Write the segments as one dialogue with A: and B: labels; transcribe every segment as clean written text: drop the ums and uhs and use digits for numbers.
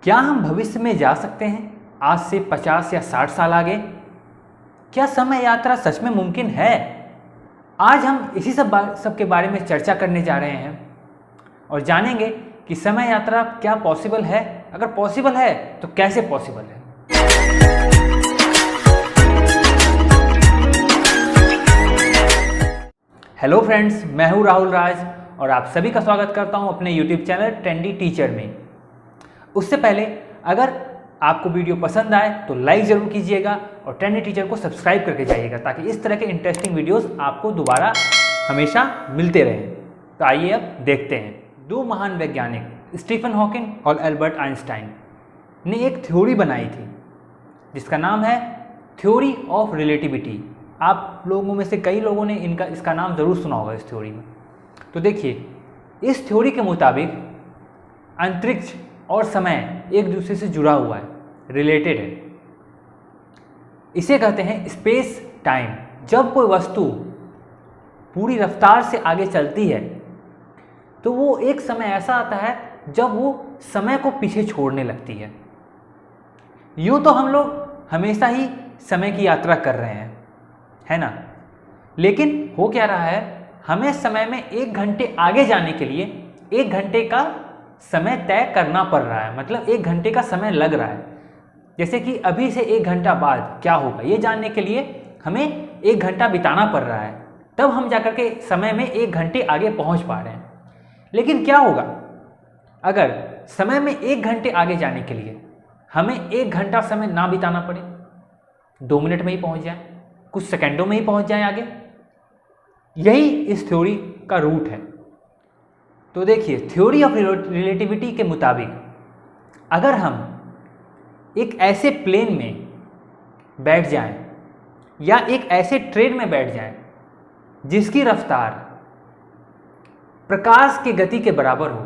A: क्या हम भविष्य में जा सकते हैं आज से 50 या 60 साल आगे? क्या समय यात्रा सच में मुमकिन है? आज हम इसी सब के बारे में चर्चा करने जा रहे हैं और जानेंगे कि समय यात्रा क्या पॉसिबल है, अगर पॉसिबल है तो कैसे पॉसिबल है। हेलो फ्रेंड्स, मैं हूं राहुल राज और आप सभी का स्वागत करता हूं अपने यूट्यूब चैनल ट्रेंडी टीचर में। उससे पहले अगर आपको वीडियो पसंद आए तो लाइक ज़रूर कीजिएगा और ट्रेंडी टीचर को सब्सक्राइब करके जाइएगा ताकि इस तरह के इंटरेस्टिंग वीडियोस आपको दोबारा हमेशा मिलते रहें। तो आइए अब देखते हैं। दो महान वैज्ञानिक स्टीफन हॉकिंग और एल्बर्ट आइंस्टाइन ने एक थ्योरी बनाई थी जिसका नाम है थ्योरी ऑफ रिलेटिविटी। आप लोगों में से कई लोगों ने इसका नाम ज़रूर सुना होगा इस थ्योरी में। तो देखिए, इस थ्योरी के मुताबिक अंतरिक्ष और समय एक दूसरे से जुड़ा हुआ है, रिलेटेड है। इसे कहते हैं स्पेस टाइम। जब कोई वस्तु पूरी रफ्तार से आगे चलती है तो वो एक समय ऐसा आता है जब वो समय को पीछे छोड़ने लगती है। यूँ तो हम लोग हमेशा ही समय की यात्रा कर रहे हैं, है ना? लेकिन हो क्या रहा है, हमें समय में 1 घंटे आगे जाने के लिए 1 घंटे का समय तय करना पड़ रहा है। मतलब 1 घंटे का समय लग रहा है। जैसे कि अभी से 1 घंटा बाद क्या होगा ये जानने के लिए हमें 1 घंटा बिताना पड़ रहा है, तब हम जाकर के समय में 1 घंटे आगे पहुंच पा रहे हैं। लेकिन क्या होगा अगर समय में 1 घंटे आगे जाने के लिए हमें 1 घंटा समय ना बिताना पड़े, 2 मिनट में ही पहुंच जाए, कुछ सेकंडों में ही पहुंच जाए आगे? यही इस थ्योरी का रूट है। तो देखिए, थ्योरी ऑफ रिलेटिविटी के मुताबिक अगर हम एक ऐसे प्लेन में बैठ जाएं या एक ऐसे ट्रेन में बैठ जाएं जिसकी रफ्तार प्रकाश की गति के बराबर हो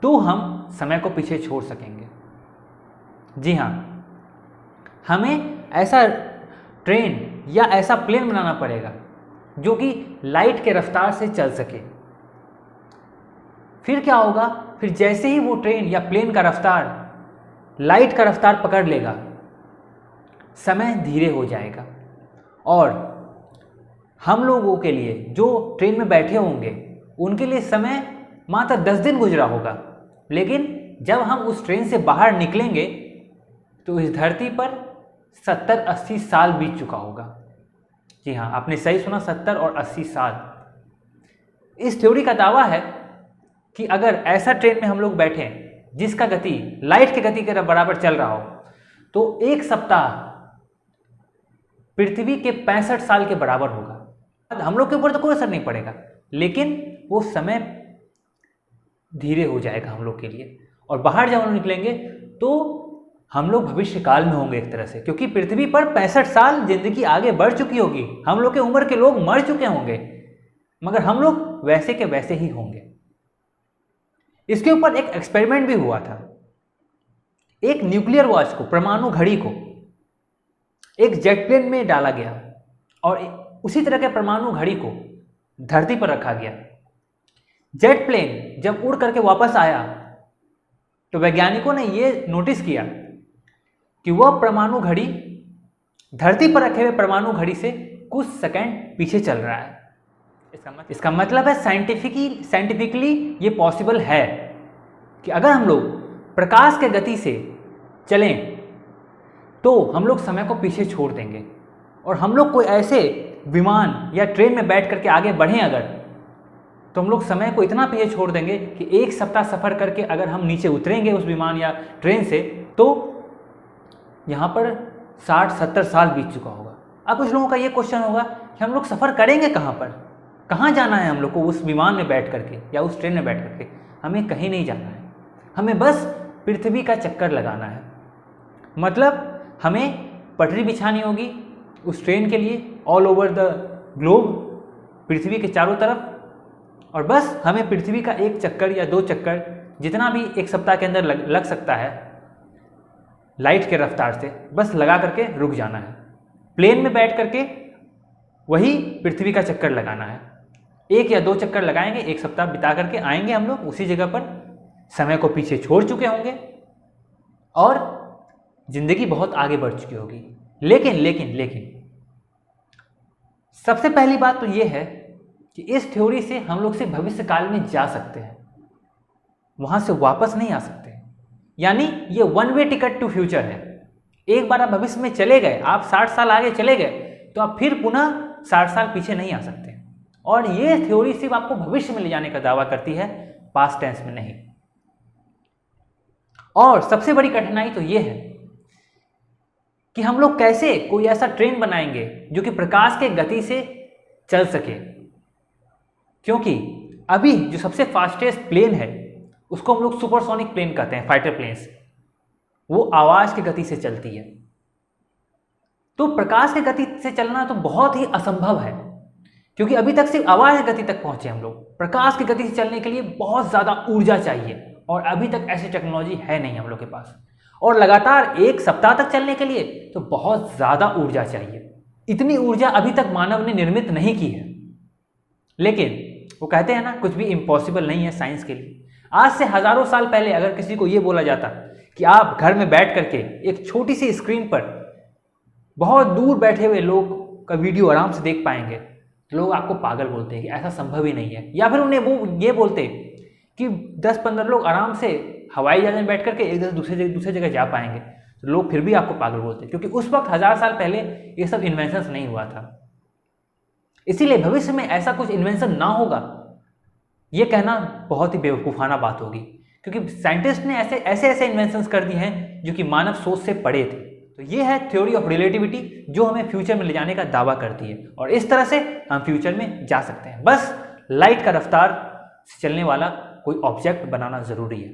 A: तो हम समय को पीछे छोड़ सकेंगे। जी हाँ, हमें ऐसा ट्रेन या ऐसा प्लेन बनाना पड़ेगा जो कि लाइट के रफ्तार से चल सके। फिर क्या होगा, फिर जैसे ही वो ट्रेन या प्लेन का रफ्तार लाइट का रफ्तार पकड़ लेगा, समय धीरे हो जाएगा और हम लोगों के लिए जो ट्रेन में बैठे होंगे उनके लिए समय मात्र 10 दिन गुजरा होगा। लेकिन जब हम उस ट्रेन से बाहर निकलेंगे तो इस धरती पर 70-80 साल बीत चुका होगा। जी हाँ, आपने सही सुना, 70 और 80 साल। इस थ्योरी का दावा है कि अगर ऐसा ट्रेन में हम लोग बैठें जिसका गति लाइट की गति के बराबर चल रहा हो तो 1 सप्ताह पृथ्वी के 65 साल के बराबर होगा। हम लोग के ऊपर तो कोई असर नहीं पड़ेगा, लेकिन वो समय धीरे हो जाएगा हम लोग के लिए। और बाहर जब हम निकलेंगे तो हम लोग भविष्य काल में होंगे एक तरह से, क्योंकि पृथ्वी पर 65 साल जिंदगी आगे बढ़ चुकी होगी। हम लोग के उम्र के लोग मर चुके होंगे, मगर हम लोग वैसे के वैसे ही होंगे। इसके ऊपर एक एक्सपेरिमेंट भी हुआ था। एक न्यूक्लियर वॉच को, परमाणु घड़ी को एक जेट प्लेन में डाला गया और उसी तरह के परमाणु घड़ी को धरती पर रखा गया। जेट प्लेन जब उड़ करके वापस आया तो वैज्ञानिकों ने यह नोटिस किया कि वह परमाणु घड़ी धरती पर रखे हुए परमाणु घड़ी से कुछ सेकंड पीछे चल रहा है। इसका मतलब है साइंटिफिकली ये पॉसिबल है कि अगर हम लोग प्रकाश के गति से चलें तो हम लोग समय को पीछे छोड़ देंगे और हम लोग कोई ऐसे विमान या ट्रेन में बैठ करके आगे बढ़ें अगर, तो हम लोग समय को इतना पीछे छोड़ देंगे कि 1 सप्ताह सफ़र करके अगर हम नीचे उतरेंगे उस विमान या ट्रेन से तो यहाँ पर 60-70 साल बीत चुका होगा। अब कुछ लोगों का ये क्वेश्चन होगा कि हम लोग सफ़र करेंगे कहाँ पर, कहाँ जाना है हम लोग को उस विमान में बैठ करके या उस ट्रेन में बैठ करके? हमें कहीं नहीं जाना है, हमें बस पृथ्वी का चक्कर लगाना है। मतलब हमें पटरी बिछानी होगी उस ट्रेन के लिए ऑल ओवर द ग्लोब, पृथ्वी के चारों तरफ, और बस हमें पृथ्वी का 1 चक्कर या 2 चक्कर जितना भी 1 सप्ताह के अंदर लग सकता है लाइट के रफ्तार से, बस लगा करके रुक जाना है। प्लेन में बैठ करके वही पृथ्वी का चक्कर लगाना है। 1 या 2 चक्कर लगाएंगे, 1 सप्ताह बिता करके आएंगे हम लोग उसी जगह पर, समय को पीछे छोड़ चुके होंगे और जिंदगी बहुत आगे बढ़ चुकी होगी। लेकिन लेकिन लेकिन सबसे पहली बात तो ये है कि इस थ्योरी से हम लोग से भविष्य काल में जा सकते हैं, वहां से वापस नहीं आ सकते। यानी ये one way ticket to future है। एक बार आप भविष्य में चले गए, आप 60 साल आगे चले गए, तो आप फिर पुनः 60 साल पीछे नहीं आ सकते। और ये थ्योरी सिर्फ आपको भविष्य में ले जाने का दावा करती है, पास्ट टेंस में नहीं। और सबसे बड़ी कठिनाई तो ये है कि हम लोग कैसे कोई ऐसा ट्रेन बनाएंगे जो कि प्रकाश के गति से चल सके, क्योंकि अभी जो सबसे फास्टेस्ट प्लेन है उसको हम लोग सुपरसोनिक प्लेन कहते हैं, फाइटर प्लेन्स, वो आवाज की गति से चलती है। तो प्रकाश की गति से चलना तो बहुत ही असंभव है, क्योंकि अभी तक सिर्फ आवाज की गति तक पहुंचे हम लोग। प्रकाश की गति से चलने के लिए बहुत ज्यादा ऊर्जा चाहिए, और अभी तक ऐसी टेक्नोलॉजी है नहीं हम लोग के पास। और लगातार 1 सप्ताह तक चलने के लिए तो बहुत ज्यादा ऊर्जा चाहिए। इतनी ऊर्जा अभी तक मानव ने निर्मित नहीं की है। लेकिन वो कहते हैं ना, कुछ भी इम्पॉसिबल नहीं है साइंस के लिए। आज से हजारों साल पहले अगर किसी को ये बोला जाता कि आप घर में बैठ करके एक छोटी सी स्क्रीन पर बहुत दूर बैठे हुए लोग का वीडियो आराम से देख पाएंगे, तो लोग आपको पागल बोलते हैं कि ऐसा संभव ही नहीं है। या फिर उन्हें वो ये बोलते कि 10-15 लोग आराम से हवाई जहाज में बैठ करके एक दूसरे जगह जा पाएंगे, तो लोग फिर भी आपको पागल बोलते हैं, क्योंकि उस वक्त 1000 साल पहले ये सब इन्वेंशंस नहीं हुआ था। इसीलिए भविष्य में ऐसा कुछ इन्वेंशन ना होगा, ये कहना बहुत ही बेवकूफ़ाना बात होगी, क्योंकि साइंटिस्ट ने ऐसे इन्वेंशंस कर दिए हैं जो कि मानव सोच से परे थे। तो ये है थ्योरी ऑफ रिलेटिविटी, जो हमें फ्यूचर में ले जाने का दावा करती है, और इस तरह से हम फ्यूचर में जा सकते हैं। बस लाइट का रफ्तार से चलने वाला कोई ऑब्जेक्ट बनाना ज़रूरी है।